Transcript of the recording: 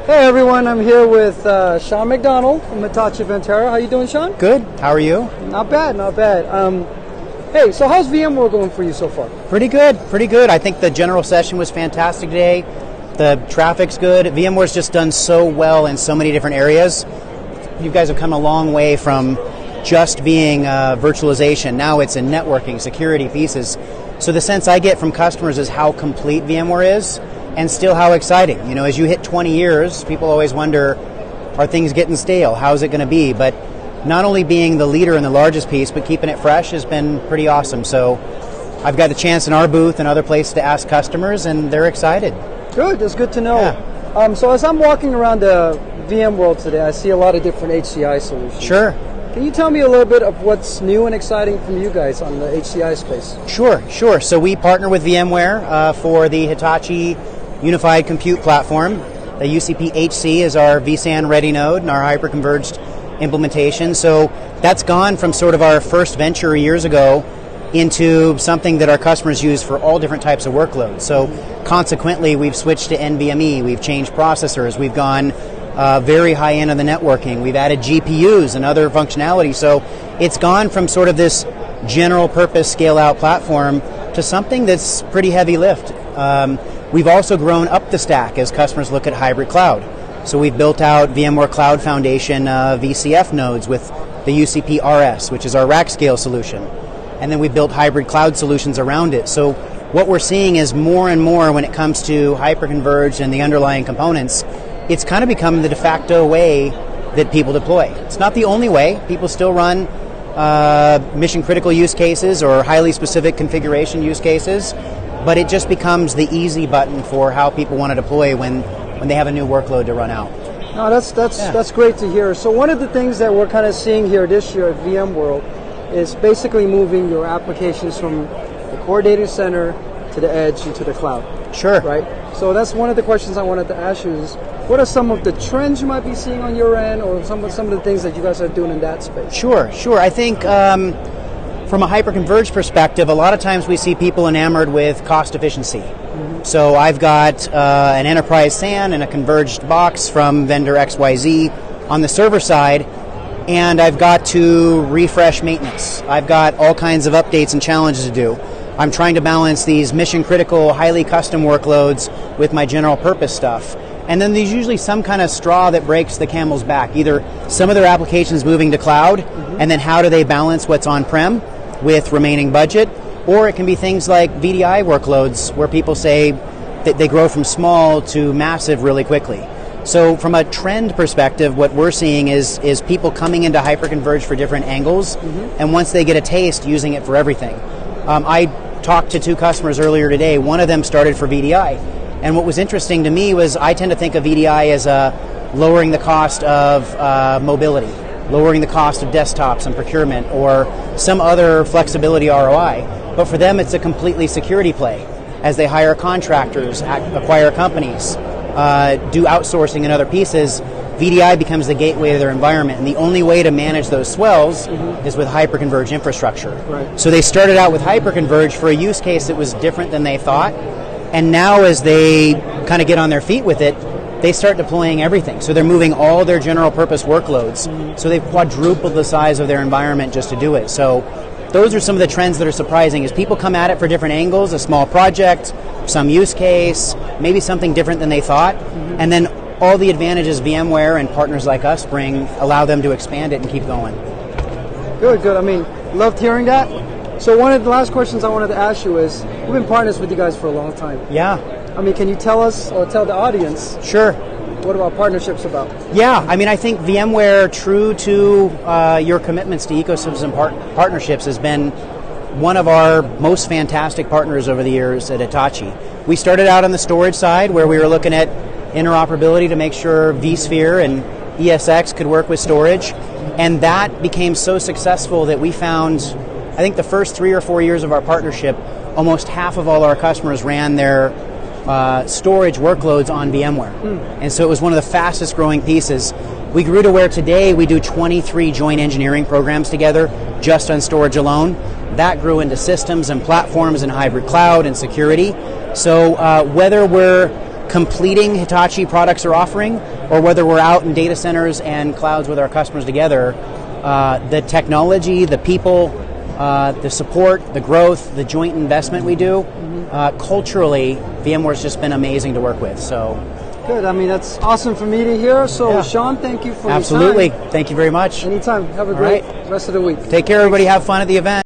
Hey everyone, I'm here with Shawn McDonald from Hitachi Vantara. How you doing, Shawn? Good. How are you? Not bad, not bad. Hey, so how's VMworld going for you so far? Pretty good, pretty good. I think the general session was fantastic today. The traffic's good. VMware's just done so well in so many different areas. You guys have come a long way from just being virtualization. Now it's in networking, security pieces. So the sense I get from customers is how complete VMware is and still how exciting. You know, as you hit 20 years, people always wonder, are things getting stale? How's it going to be? But not only being the leader in the largest piece, but keeping it fresh has been pretty awesome. So I've got a chance in our booth and other places to ask customers, and they're excited. Good, that's good to know. Yeah. So as I'm walking around the VMworld today, I see a lot of different HCI solutions. Sure. Can you tell me a little bit of what's new and exciting from you guys on the HCI space? Sure. So we partner with VMware for the Hitachi Unified Compute Platform. The UCP-HC is our vSAN ready node and our hyper-converged implementation. So that's gone from sort of our first venture years ago into something that our customers use for all different types of workloads. So consequently, we've switched to NVMe, we've changed processors, we've gone very high end on the networking, we've added GPUs and other functionality. So it's gone from sort of this general purpose scale out platform to something that's pretty heavy lift. We've also grown up the stack as customers look at hybrid cloud. So we've built out VMware Cloud Foundation VCF nodes with the UCP RS, which is our rack scale solution. And then we built hybrid cloud solutions around it. So what we're seeing is more and more when it comes to hyperconverged and the underlying components, it's kind of become the de facto way that people deploy. It's not the only way. People still run mission critical use cases or highly specific configuration use cases, but it just becomes the easy button for how people want to deploy when they have a new workload to run out. No, that's great to hear. So one of the things that we're kind of seeing here this year at VMworld is basically moving your applications from the core data center to the edge into the cloud. Sure. Right? So that's one of the questions I wanted to ask you is, what are some of the trends you might be seeing on your end, or some of the things that you guys are doing in that space? Sure. I think from a hyperconverged perspective, a lot of times we see people enamored with cost efficiency. Mm-hmm. So I've got an enterprise SAN and a converged box from vendor XYZ on the server side, and I've got to refresh maintenance. I've got all kinds of updates and challenges to do. I'm trying to balance these mission critical, highly custom workloads with my general purpose stuff. And then there's usually some kind of straw that breaks the camel's back. Either some of their applications moving to cloud, and then how do they balance what's on-prem with remaining budget, or it can be things like VDI workloads where people say that they grow from small to massive really quickly. So from a trend perspective, what we're seeing is people coming into hyperconverged for different angles, and once they get a taste, using it for everything. I talked to two customers earlier today. One of them started for VDI, and what was interesting to me was I tend to think of VDI as lowering the cost of mobility, lowering the cost of desktops and procurement, or some other flexibility ROI. But for them, it's a completely security play. As they hire contractors, acquire companies, do outsourcing and other pieces, VDI becomes the gateway to their environment. And the only way to manage those swells is with hyperconverged infrastructure. Right. So they started out with hyperconverged for a use case that was different than they thought. And now as they kind of get on their feet with it, they start deploying everything. So they're moving all their general purpose workloads. So they've quadrupled the size of their environment just to do it. So those are some of the trends that are surprising as people come at it for different angles, a small project, some use case, maybe something different than they thought. And then all the advantages VMware and partners like us bring allow them to expand it and keep going. Good. I mean, loved hearing that. So one of the last questions I wanted to ask you is, we've been partners with you guys for a long time. Yeah. I mean, can you tell us or tell the audience? Sure. What about partnerships about? Yeah, I mean, I think VMware, true to your commitments to ecosystem partnerships, has been one of our most fantastic partners over the years at Hitachi. We started out on the storage side where we were looking at interoperability to make sure vSphere and ESX could work with storage, and that became so successful that we found, I think the first 3 or 4 years of our partnership, almost half of all our customers ran their storage workloads on VMware. And so it was one of the fastest growing pieces. We grew to where today we do 23 joint engineering programs together just on storage alone. That grew into systems and platforms and hybrid cloud and security. So whether we're completing Hitachi products or offering, or whether we're out in data centers and clouds with our customers together, the technology, the people, the support, the growth, the joint investment we do, culturally, VMware's just been amazing to work with. So good. I mean, that's awesome for me to hear. So, Shawn, thank you for your time. Absolutely. Thank you very much. Anytime. Have a great rest of the week. Take care, everybody. Have fun at the event.